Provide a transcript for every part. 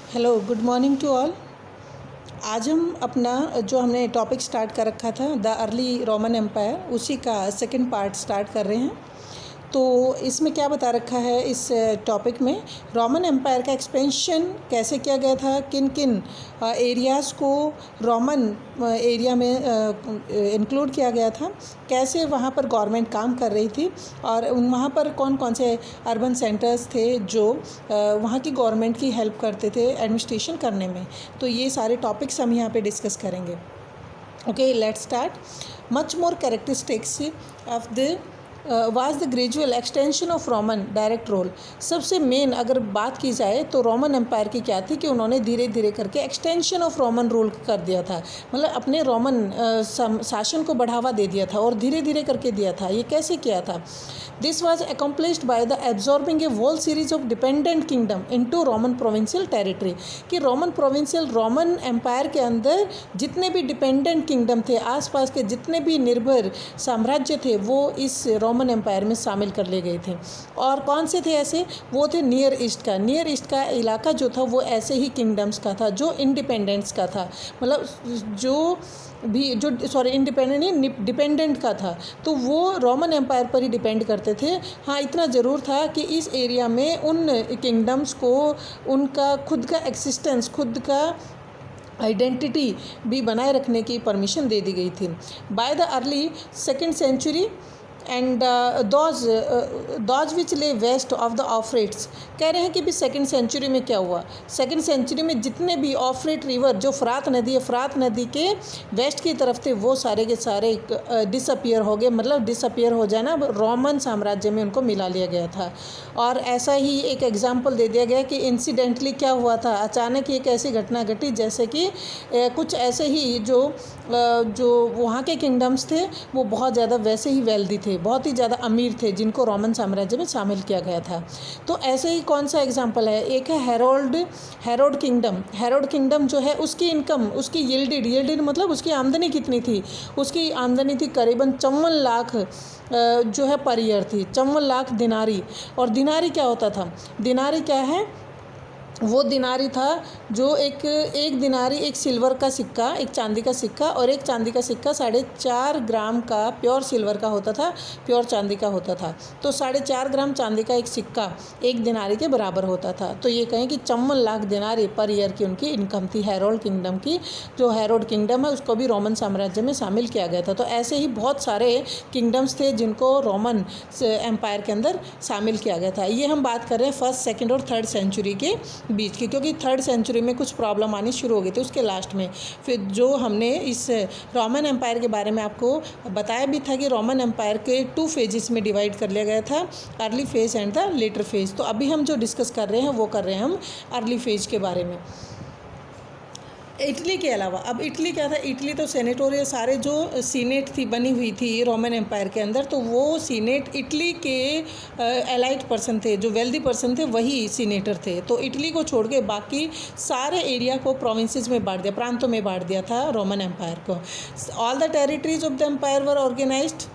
Hello, good morning to all. आज हम अपना जो हमने टॉपिक स्टार्ट कर रखा था द अर्ली रोमन एम्पायर, उसी का सेकंड पार्ट स्टार्ट कर रहे हैं। तो इसमें क्या बता रखा है इस टॉपिक में, रोमन एम्पायर का एक्सपेंशन कैसे किया गया था, किन किन एरियाज़ को रोमन एरिया में इंक्लूड किया गया था, कैसे वहाँ पर गवर्नमेंट काम कर रही थी और वहाँ पर कौन कौन से अर्बन सेंटर्स थे जो वहाँ की गवर्नमेंट की हेल्प करते थे एडमिनिस्ट्रेशन करने में। तो ये सारे टॉपिक्स हम यहाँ पे डिस्कस करेंगे। Okay, let's start. Much more characteristics of the was the gradual extension of Roman direct rule. सबसे मेन अगर बात की जाए तो रोमन एम्पायर की क्या थी कि उन्होंने धीरे धीरे करके एक्सटेंशन ऑफ रोमन रूल कर दिया था, मतलब अपने रोमन शासन को बढ़ावा दे दिया था और धीरे धीरे करके दिया था। ये कैसे किया था? This was accomplished by the absorbing a whole series of dependent kingdom into Roman provincial territory. कि रोमन एम्पायर के अंदर जितने भी डिपेंडेंट किंगडम थे, आसपास के जितने भी निर्भर साम्राज्य थे, वो इस रोमन एम्पायर में शामिल कर लिए गए थे। और कौन से थे ऐसे? वो थे नियर ईस्ट का इलाका जो था वो ऐसे ही किंगडम्स का था जो इंडिपेंडेंट्स का था, मतलब इंडिपेंडेंट नहीं, डिपेंडेंट का था। तो वो रोमन एम्पायर पर ही डिपेंड करते थे। हाँ, इतना ज़रूर था कि इस एरिया में उन किंगडम्स को उनका खुद का एक्सिस्टेंस, खुद का आइडेंटिटी भी बनाए रखने की परमिशन दे दी गई थी। By the early second century and those which lay west of the ऑफरेट्स। कह रहे हैं कि भी सेकेंड सेंचुरी में क्या हुआ, सेकेंड सेंचुरी में जितने भी ऑफरेट रिवर, जो फ़रात नदी है, फ़रात नदी के वेस्ट की तरफ थे, वो सारे के सारे डिसअपियर हो गए। मतलब डिसअपियर हो जाना, रोमन साम्राज्य में उनको मिला लिया गया था। और ऐसा ही एक एग्जाम्पल दे दिया गया कि इंसिडेंटली क्या हुआ था, अचानक एक ऐसी घटना घटी जैसे कि कुछ ऐसे ही जो वहाँ के किंगडम्स थे वो बहुत ज़्यादा वैसे ही वेल्दी थे, बहुत ही ज़्यादा अमीर थे, जिनको रोमन साम्राज्य में शामिल किया गया था। तो ऐसे ही कौन सा एग्जांपल है? एक है हेरोड किंगडम जो है, उसकी इनकम, उसकी यील्डेड मतलब उसकी आमदनी कितनी थी? उसकी आमदनी थी करीबन 54 लाख जो है पर ईयर थी, 54 लाख दिनारी। और दिनारी क्या होता था? दिनारी क्या है? वो दिनारी था जो एक दिनारी, एक सिल्वर का सिक्का, एक चांदी का सिक्का, और एक चांदी का सिक्का 4.5 ग्राम का प्योर सिल्वर का होता था, प्योर चांदी का होता था। तो 4.5 ग्राम चांदी का एक सिक्का एक दिनारी के बराबर होता था। तो ये कहें कि 54 लाख दिनारी पर ईयर की उनकी इनकम थी हेरोल्ड किंगडम की। जो हेरोड किंगडम है उसको भी रोमन साम्राज्य में शामिल किया गया था। तो ऐसे ही बहुत सारे किंगडम्स थे जिनको रोमन एम्पायर के अंदर शामिल किया गया था। ये हम बात कर रहे हैं फर्स्ट, सेकेंड और थर्ड सेंचुरी के बीच की, क्योंकि थर्ड सेंचुरी में कुछ प्रॉब्लम आनी शुरू हो गई थी उसके लास्ट में। फिर जो हमने इस रोमन एम्पायर के बारे में आपको बताया भी था कि रोमन एम्पायर के 2 फेजेस में डिवाइड कर लिया गया था, early phase and the later phase. तो अभी हम जो डिस्कस कर रहे हैं वो कर रहे हैं हम अर्ली फेज के बारे में। इटली के अलावा अब इटली क्या था? इटली तो सेनेटोरियल, सारे जो सीनेट थी बनी हुई थी रोमन एम्पायर के अंदर, तो वो सीनेट इटली के एलाइट पर्सन थे, जो वेल्दी पर्सन थे वही सीनेटर थे। तो इटली को छोड़ के बाकी सारे एरिया को प्रोविंसेस में बांट दिया, प्रांतों में बांट दिया था रोमन एम्पायर को। All the territories of the empire were organised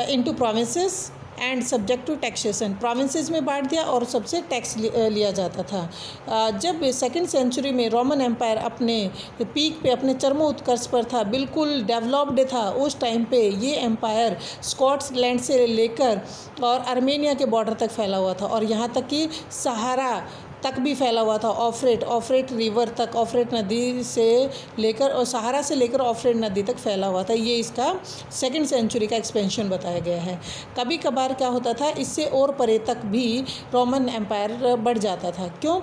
into provinces and subject to taxation. Provinces में बांट दिया और सबसे टैक्स लिया जाता था। जब सेकेंड सेंचुरी में रोमन एम्पायर अपने पीक पे, अपने चरमोत्कर्ष पर था, बिल्कुल डेवलप्ड था, उस टाइम पे ये एम्पायर स्कॉटलैंड से लेकर और आर्मेनिया के बॉर्डर तक फैला हुआ था, और यहाँ तक कि सहारा तक भी फैला हुआ था, ऑफरेट रिवर तक, ऑफरेट नदी से लेकर और सहारा से लेकर ऑफरेट नदी तक फैला हुआ था। ये इसका सेकेंड सेंचुरी का एक्सपेंशन बताया गया है। कभी कभार क्या होता था, इससे और परे तक भी रोमन एम्पायर बढ़ जाता था। क्यों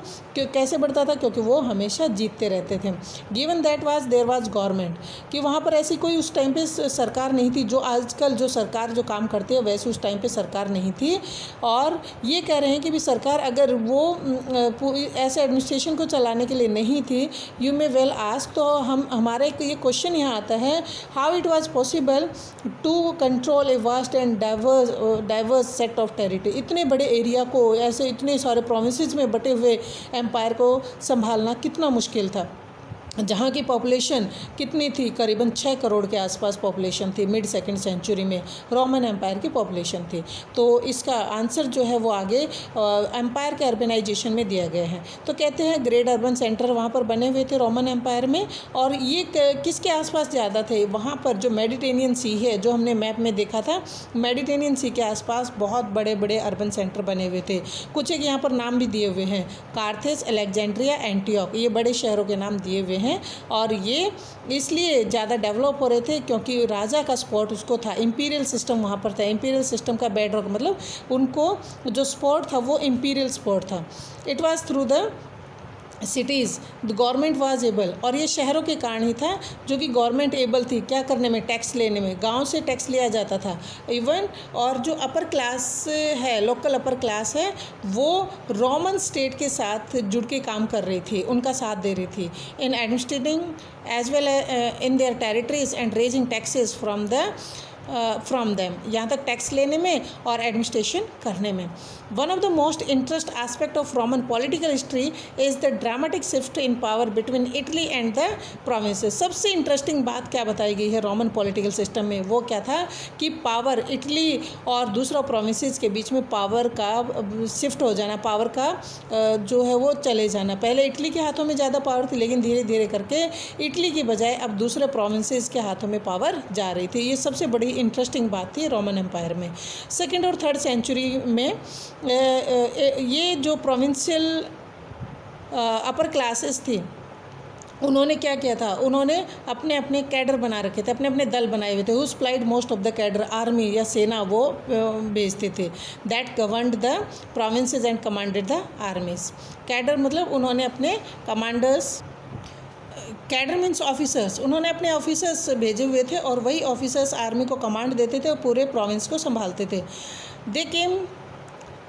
कैसे बढ़ता था? क्योंकि वो हमेशा जीतते रहते थे। Given that there was government, कि वहाँ पर ऐसी कोई उस टाइम पे सरकार नहीं थी, जो आजकल जो सरकार जो काम करती है वैसे उस टाइम पे सरकार नहीं थी। और ये कह रहे हैं कि भी सरकार अगर वो ऐसे एडमिनिस्ट्रेशन को चलाने के लिए नहीं थी, यू मे वेल आस्क, तो हमारे ये क्वेश्चन यहाँ आता है, how it was possible to control a vast and diverse set of territory. इतने बड़े एरिया को, ऐसे इतने सारे प्रोविंसेस में बटे हुए एम्पायर को संभालना कितना मुश्किल था। जहाँ की पॉपुलेशन कितनी थी, करीबन 6 करोड़ के आसपास पॉपुलेशन थी मिड सेकंड सेंचुरी में, रोमन एम्पायर की पॉपुलेशन थी। तो इसका आंसर जो है वो आगे एम्पायर के अर्बनाइजेशन में दिया गया है। तो कहते हैं ग्रेट अर्बन सेंटर वहाँ पर बने हुए थे रोमन एम्पायर में, और ये किसके आसपास ज़्यादा थे, वहाँ पर जो मेडिटेरियन सी है, जो हमने मैप में देखा था, मेडिटेरियन सी के आसपास बहुत बड़े बड़े अर्बन सेंटर बने हुए थे। कुछ एक यहाँ पर नाम भी दिए हुए हैं, कार्थेज, अलेक्जेंड्रिया, एंटियोक, ये बड़े शहरों के नाम दिए हुए हैं। और ये इसलिए ज़्यादा डेवलप हो रहे थे क्योंकि राजा का सपोर्ट उसको था, इम्पीरियल सिस्टम वहाँ पर था। इम्पीरियल सिस्टम का बेडरॉक मतलब उनको जो सपोर्ट था वो इम्पीरियल सपोर्ट था। It was through the cities the government was able, और ये शहरों के कारण ही था जो कि गवर्नमेंट एबल थी क्या करने में, टैक्स लेने में। गांव से टैक्स लिया जाता था इवन, और जो अपर क्लास है, लोकल अपर क्लास है, वो रोमन स्टेट के साथ जुड़ के काम कर रही थी, उनका साथ दे रही थी in administrating as well in their territories and raising taxes from them, यहाँ तक टैक्स लेने में और एडमिनिस्ट्रेशन करने में। One of the most interest aspect of Roman political history is the dramatic shift in power between Italy and the provinces. सबसे interesting बात क्या बताई गई है रोमन पॉलिटिकल सिस्टम में, वो क्या था कि पावर इटली और दूसरा प्रोविंसेस के बीच में पावर का शिफ्ट हो जाना, पावर का जो है वो चले जाना। पहले इटली के हाथों में ज़्यादा पावर थी, लेकिन धीरे धीरे करके इटली की बजाय अब दूसरे प्रोविंसेस के हाथों में पावर जा रही थी। ये सबसे बड़ी इंटरेस्टिंग बात थी रोमन एम्पायर में। सेकेंड और थर्ड सेंचुरी में ये जो प्रोविंशियल अपर क्लासेस थी, उन्होंने क्या किया था, उन्होंने अपने अपने कैडर बना रखे थे, अपने अपने दल बनाए हुए थे। Who supplied most of the cadre, army या सेना वो भेजते थे, that governed the provinces and commanded the armies. Cadre मतलब उन्होंने अपने कमांडर्स, कैडर मीन्स ऑफिसर्स, उन्होंने अपने ऑफिसर्स भेजे हुए थे और वही ऑफिसर्स आर्मी को कमांड देते थे और पूरे प्रोविंस को संभालते थे। They came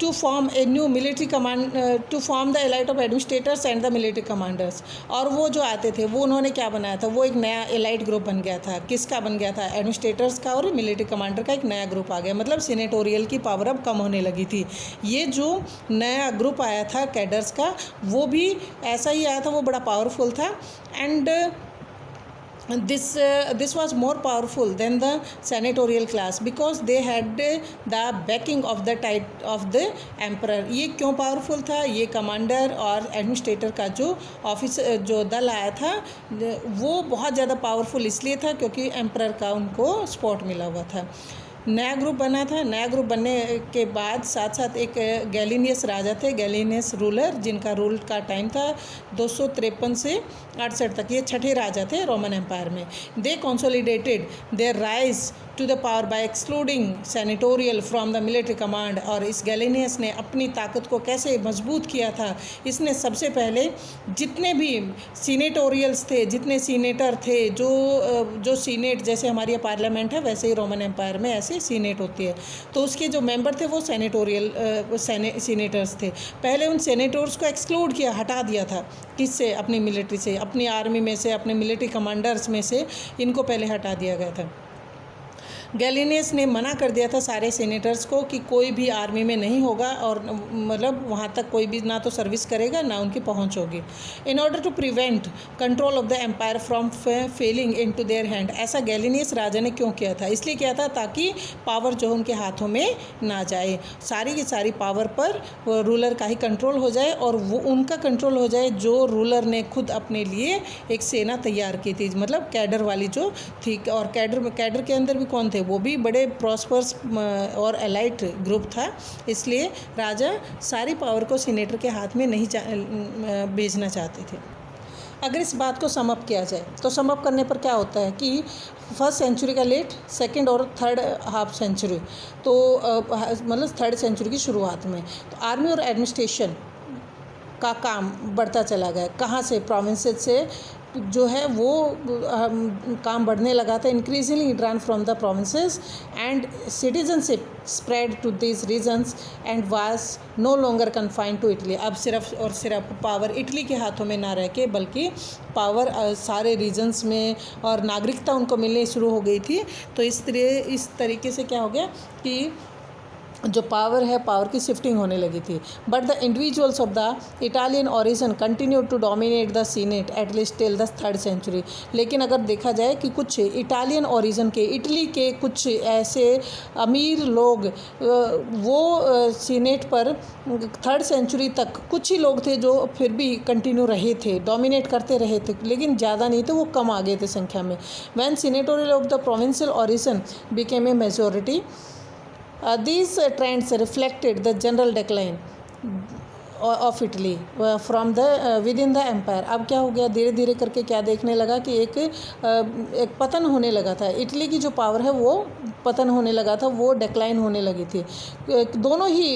to form a new military command, to form the elite of administrators and the military commanders. और वो जो आते थे वो उन्होंने क्या बनाया था, वो एक नया एलाइट ग्रुप बन गया था। किसका बन गया था, एडमिनिस्ट्रेटर्स का और मिलिट्री कमांडर का एक नया ग्रुप आ गया। मतलब सीनेटोरियल की पावर अब कम होने लगी थी। ये जो नया ग्रुप आया था कैडर्स का, वो भी ऐसा ही आया था, वो बड़ा पावरफुल था। And this was more powerful than the senatorial class because they had the backing of the emperor। ये क्यों पावरफुल था, ये कमांडर और एडमिनिस्ट्रेटर का जो ऑफिस जो दल आया था वो बहुत ज़्यादा पावरफुल इसलिए था क्योंकि एम्परर का उनको सपोर्ट मिला हुआ था। नया ग्रुप बना था। नया ग्रुप बनने के बाद साथ साथ एक गैलिनियस राजा थे, गैलिनियस रूलर, जिनका रूल का टाइम था 253 से 68 तक। ये छठे राजा थे रोमन एम्पायर में। They consolidated their rise to the power by excluding senatorial from the military command. और इस गैलिनियस ने अपनी ताकत को कैसे मजबूत किया था, इसने सबसे पहले जितने भी सीनेटोरियल्स थे, जितने सीनेटर थे, जो सीनेट जैसे हमारी पार्लियामेंट है वैसे ही रोमन एम्पायर में ऐसे सीनेट होती है, तो उसके जो मेंबर थे वो सेनेटोरियल सीनेटर्स थे। पहले उन सेनेटर्स को एक्सक्लूड किया, हटा दिया था। किससे, अपनी मिलिट्री से, अपनी आर्मी में से, अपने मिलिट्री कमांडर्स में से इनको पहले हटा दिया गया था। गैलिनियस ने मना कर दिया था सारे सीनेटर्स को कि कोई भी आर्मी में नहीं होगा और मतलब वहाँ तक कोई भी ना तो सर्विस करेगा ना उनकी पहुँच होगी। In order to prevent control of the empire from falling in to their hand. ऐसा गैलिनियस राजा ने क्यों किया था, इसलिए किया था ताकि पावर जो उनके हाथों में ना जाए, सारी की सारी पावर पर रूलर का ही कंट्रोल हो जाए और वो उनका कंट्रोल हो जाए जो रूलर ने खुद अपने लिए एक सेना तैयार की थी, मतलब कैडर वाली जो थी। और कैडर के अंदर भी कौन थे, वो भी बड़े प्रॉस्पर्स और एलाइट ग्रुप था। इसलिए राजा सारी पावर को सीनेटर के हाथ में नहीं भेजना चाहते थे। अगर इस बात को समअप किया जाए तो समअप करने पर क्या होता है कि फर्स्ट सेंचुरी का लेट, सेकंड और थर्ड हाफ सेंचुरी, तो मतलब थर्ड सेंचुरी की शुरुआत में तो आर्मी और एडमिनिस्ट्रेशन का काम बढ़ता चला गया। कहाँ से, प्रोविंसेस से जो है वो काम बढ़ने लगा था। Increasingly drawn from the provinces and citizenship spread to this regions and was no longer confined to Italy. अब सिर्फ और सिर्फ पावर इटली के हाथों में ना रह के बल्कि पावर सारे रीजन्स में और नागरिकता उनको मिलनी शुरू हो गई थी। तो इस तरीके से क्या हो गया कि जो पावर है, पावर की शिफ्टिंग होने लगी थी। But the individuals of the Italian origin continue to dominate the senate at least till the 3rd century. लेकिन अगर देखा जाए कि कुछ इटालियन ओरिजिन के, इटली के कुछ ऐसे अमीर लोग वो सीनेट पर 3rd सेंचुरी तक कुछ ही लोग थे जो फिर भी कंटिन्यू रहे थे, डोमिनेट करते रहे थे, लेकिन ज़्यादा नहीं थे, वो कम आ गए थे संख्या में। When senatorial of the provincial origin became a majority, these trends reflected the general decline of Italy from the within the empire. अब क्या हो गया, धीरे धीरे करके क्या देखने लगा कि एक पतन होने लगा था, इटली की जो पावर है वो पतन होने लगा था, वो डिक्लाइन होने लगी थी। दोनों ही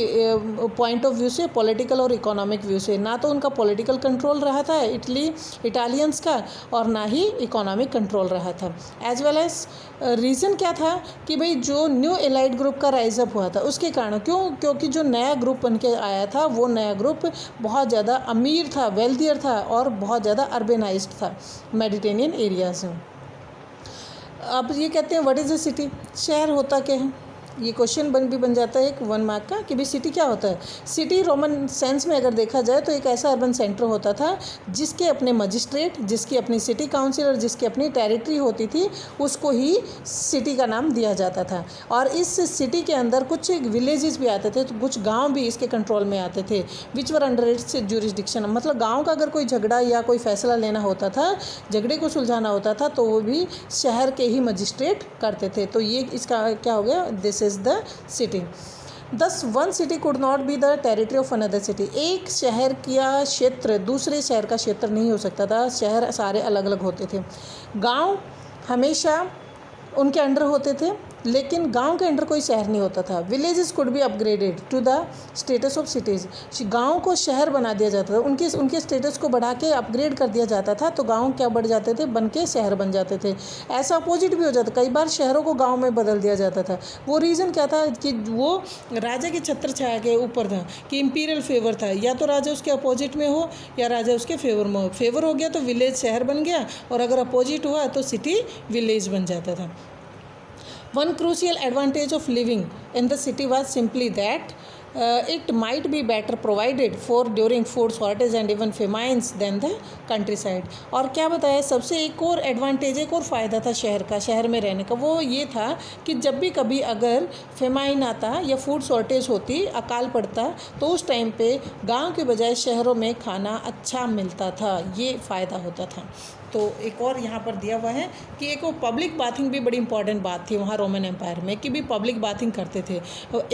पॉइंट ऑफ व्यू से, पॉलिटिकल और इकोनॉमिक व्यू से, ना तो उनका पॉलिटिकल कंट्रोल रहा था इटालियंस का, और ना ही इकोनॉमिक कंट्रोल रहा था। एज वेल एज रीज़न क्या था कि भाई जो न्यू एलाइट ग्रुप का राइज अप हुआ था उसके कारण, क्योंकि जो नया ग्रुप बन के आया था वो नया ग्रुप बहुत ज़्यादा अमीर था, वेल्थियर था और बहुत ज़्यादा अर्बेनाइज्ड था मेडिटेरियन एरियाज में। अब ये कहते हैं व्हाट इज़ अ सिटी, शहर होता क्या है, ये क्वेश्चन बन जाता है एक 1 मार्क का कि भाई सिटी क्या होता है। सिटी रोमन सेंस में अगर देखा जाए तो एक ऐसा अर्बन सेंटर होता था जिसके अपने मजिस्ट्रेट, जिसकी अपनी सिटी काउंसिल और जिसकी अपनी टेरिटरी होती थी, उसको ही सिटी का नाम दिया जाता था। और इस सिटी के अंदर कुछ विलेजेस भी आते थे, तो कुछ गांव भी इसके कंट्रोल में आते थे, विच वर अंडर इट्स ज्यूरिसडिक्शन। मतलब गाँव का अगर कोई झगड़ा या कोई फैसला लेना होता था, झगड़े को सुलझाना होता था, तो वो भी शहर के ही मजिस्ट्रेट करते थे। तो ये इसका क्या हो गया, this is the city. Thus one city could not be the territory of another city. एक शहर का क्षेत्र दूसरे शहर का क्षेत्र नहीं हो सकता था, शहर सारे अलग अलग होते थे। गांव हमेशा उनके अंडर होते थे, लेकिन गांव के अंडर कोई शहर नहीं होता था। Villages could be upgraded to the status of cities. गांव को शहर बना दिया जाता था, उनके स्टेटस को बढ़ा के अपग्रेड कर दिया जाता था, तो गांव क्या बढ़ जाते थे, बन के शहर बन जाते थे। ऐसा अपोजिट भी हो जाता, कई बार शहरों को गांव में बदल दिया जाता था। वो रीज़न क्या था कि वो राजा की छत्र छाया के ऊपर था, कि इम्पीरियल फेवर था, या तो राजा उसके अपोजिट में हो या राजा उसके फेवर में हो। फेवर हो गया तो विलेज शहर बन गया, और अगर अपोजिट हुआ तो सिटी विलेज बन जाता था। One crucial advantage of living in the city was simply that it might be better provided for during food shortage and even famines than the countryside. और क्या बताया, सबसे एक और एडवांटेज, एक और फ़ायदा था शहर का, शहर में रहने का, वो ये था कि जब भी कभी अगर फेमाइन आता या फूड शॉर्टेज होती, अकाल पड़ता, तो उस टाइम पे गांव के बजाय शहरों में खाना अच्छा मिलता था, ये फ़ायदा होता था। तो एक और यहाँ पर दिया हुआ है कि एक वो पब्लिक बाथिंग भी बड़ी इंपॉर्टेंट बात थी वहाँ रोमन एम्पायर में, कि भी पब्लिक बाथिंग करते थे।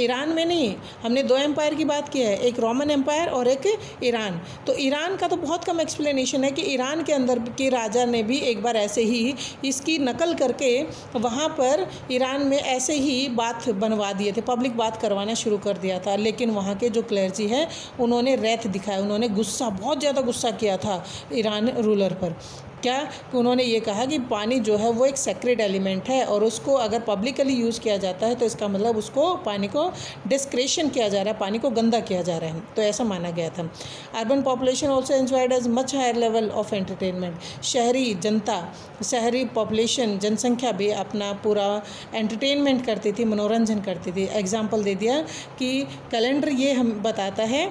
ईरान में नहीं, हमने 2 एम्पायर की बात की है, एक रोमन एम्पायर और एक ईरान। तो ईरान का तो बहुत कम एक्सप्लेनेशन है कि ईरान के अंदर के राजा ने भी एक बार ऐसे ही इसकी नकल करके वहाँ पर ईरान में ऐसे ही बाथ बनवा दिए थे, पब्लिक बाथ करवाना शुरू कर दिया था। लेकिन वहाँ के जो क्लर्जी है उन्होंने रैथ दिखाया, उन्होंने गुस्सा, बहुत ज़्यादा गुस्सा किया था ईरान रूलर पर। क्या कि उन्होंने ये कहा कि पानी जो है वो एक सेक्रेड एलिमेंट है, और उसको अगर पब्लिकली यूज़ किया जाता है तो इसका मतलब उसको पानी को डिस्क्रेशन किया जा रहा है, पानी को गंदा किया जा रहा है, तो ऐसा माना गया था। Urban population also enjoyed as much higher level of entertainment. शहरी जनता, शहरी पॉपुलेशन, जनसंख्या भी अपना पूरा एंटरटेनमेंट करती थी, मनोरंजन करती थी। एग्जाम्पल दे दिया कि कैलेंडर ये हम बताता है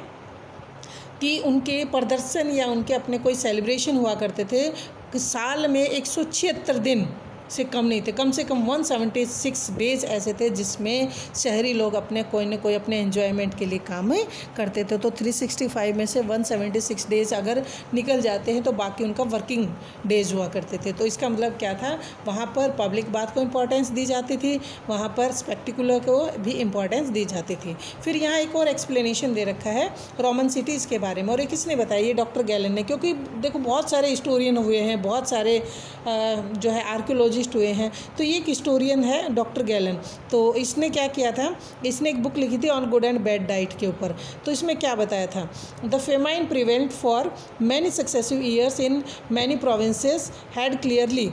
कि उनके प्रदर्शन या उनके अपने कोई सेलिब्रेशन हुआ करते थे कि साल में 176 दिन से कम नहीं थे, कम से कम 176 डेज़ ऐसे थे जिसमें शहरी लोग अपने कोई न कोई अपने एंजॉयमेंट के लिए काम करते थे। तो 365 में से 176 डेज़ अगर निकल जाते हैं तो बाकी उनका वर्किंग डेज हुआ करते थे। तो इसका मतलब क्या था, वहाँ पर पब्लिक बात को इम्पोर्टेंस दी जाती थी, वहाँ पर स्पेक्टिकुलर को भी इम्पोर्टेंस दी जाती थी। फिर यहाँ एक और एक्सप्लेनेशन दे रखा है रोमन सिटीज़ के बारे में, और ये किसने बताया, ये डॉक्टर गैलन ने। क्योंकि देखो बहुत सारे हिस्टोरियन हुए हैं, बहुत सारे जो है आर्कियोलॉजिस्ट हुए हैं, तो ये एक हिस्टोरियन है डॉक्टर गैलन। तो इसने क्या किया था, इसने एक बुक लिखी थी on good and bad diet के ऊपर। तो इसमें क्या बताया था, the famine prevent for many successive years in many provinces had clearly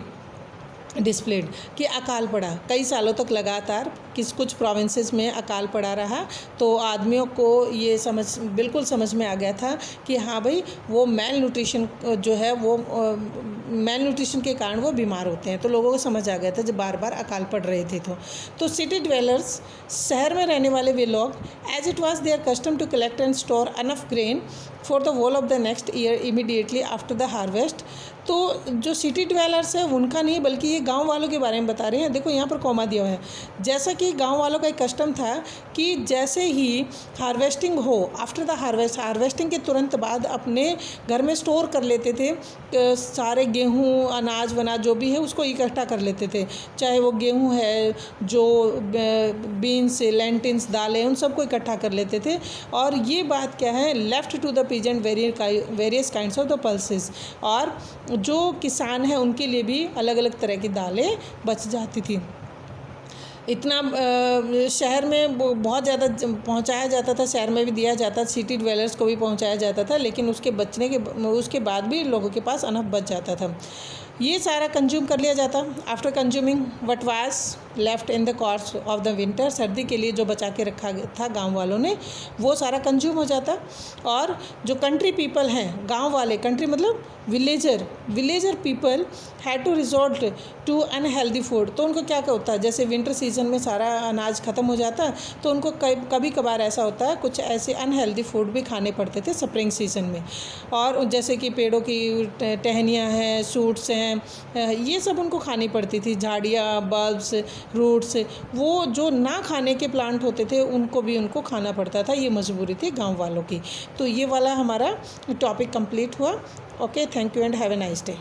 displayed कि अकाल पड़ा कई सालों तक लगातार कुछ प्रोविंसेस में अकाल पड़ा रहा। तो आदमियों को ये बिल्कुल समझ में आ गया था कि हाँ भाई वो मेल न्यूट्रिशन के कारण वो बीमार होते हैं। तो लोगों को समझ आ गया था जब बार बार अकाल पड़ रहे थे। तो सिटी ड्वेलर्स, शहर में रहने वाले वे लोग, as it was their custom to collect and store enough grain for the whole of the next year immediately after the harvest. तो जो सिटी ड्वेलर्स है उनका नहीं बल्कि ये गांव वालों के बारे में बता रहे हैं। देखो यहाँ पर कॉमा दिया हुआ है। जैसा कि गांव वालों का एक कस्टम था कि जैसे ही हार्वेस्टिंग हो, आफ्टर द हार्वेस्टिंग के तुरंत बाद अपने घर में स्टोर कर लेते थे सारे गेहूँ, अनाज वनाज जो भी है उसको इकट्ठा कर लेते थे। चाहे वो गेहूँ है, जो बीन्स, लेंटिल्स, दालें, उन सबको इकट्ठा कर लेते थे। और ये बात क्या है, left to the peasant various kinds of the pulses. और जो किसान हैं उनके लिए भी अलग अलग तरह की दालें बच जाती थी। इतना शहर में बहुत ज़्यादा पहुंचाया जाता था, शहर में भी दिया जाता, सिटी ड्वेलर्स को भी पहुंचाया जाता था, लेकिन उसके बाद भी लोगों के पास अनफ बच जाता था। ये सारा कंज्यूम कर लिया जाता। After consuming what was left in the course of the winter, सर्दी के लिए जो बचा के रखा था गांव वालों ने, वो सारा कंज्यूम हो जाता। और जो कंट्री पीपल हैं, गांव वाले, कंट्री मतलब villager people had to resort to unhealthy food. तो उनको क्या होता है, जैसे विंटर सीजन में सारा अनाज ख़त्म हो जाता है तो उनको कभी कभार ऐसा होता है कुछ ऐसे अनहेल्दी फूड भी खाने पड़ते थे स्प्रिंग सीजन में। और जैसे कि पेड़ों की टहनियाँ हैं, सूट्स हैं, ये सब उनको खानी पड़ती थी, झाड़ियाँ, बल्ब्स, रूट्स, वो जो ना खाने के प्लांट होते थे उनको खाना पड़ता था। ये मजबूरी थी गांव वालों की। तो ये वाला हमारा टॉपिक कंप्लीट हुआ। Okay, thank you and have a nice day.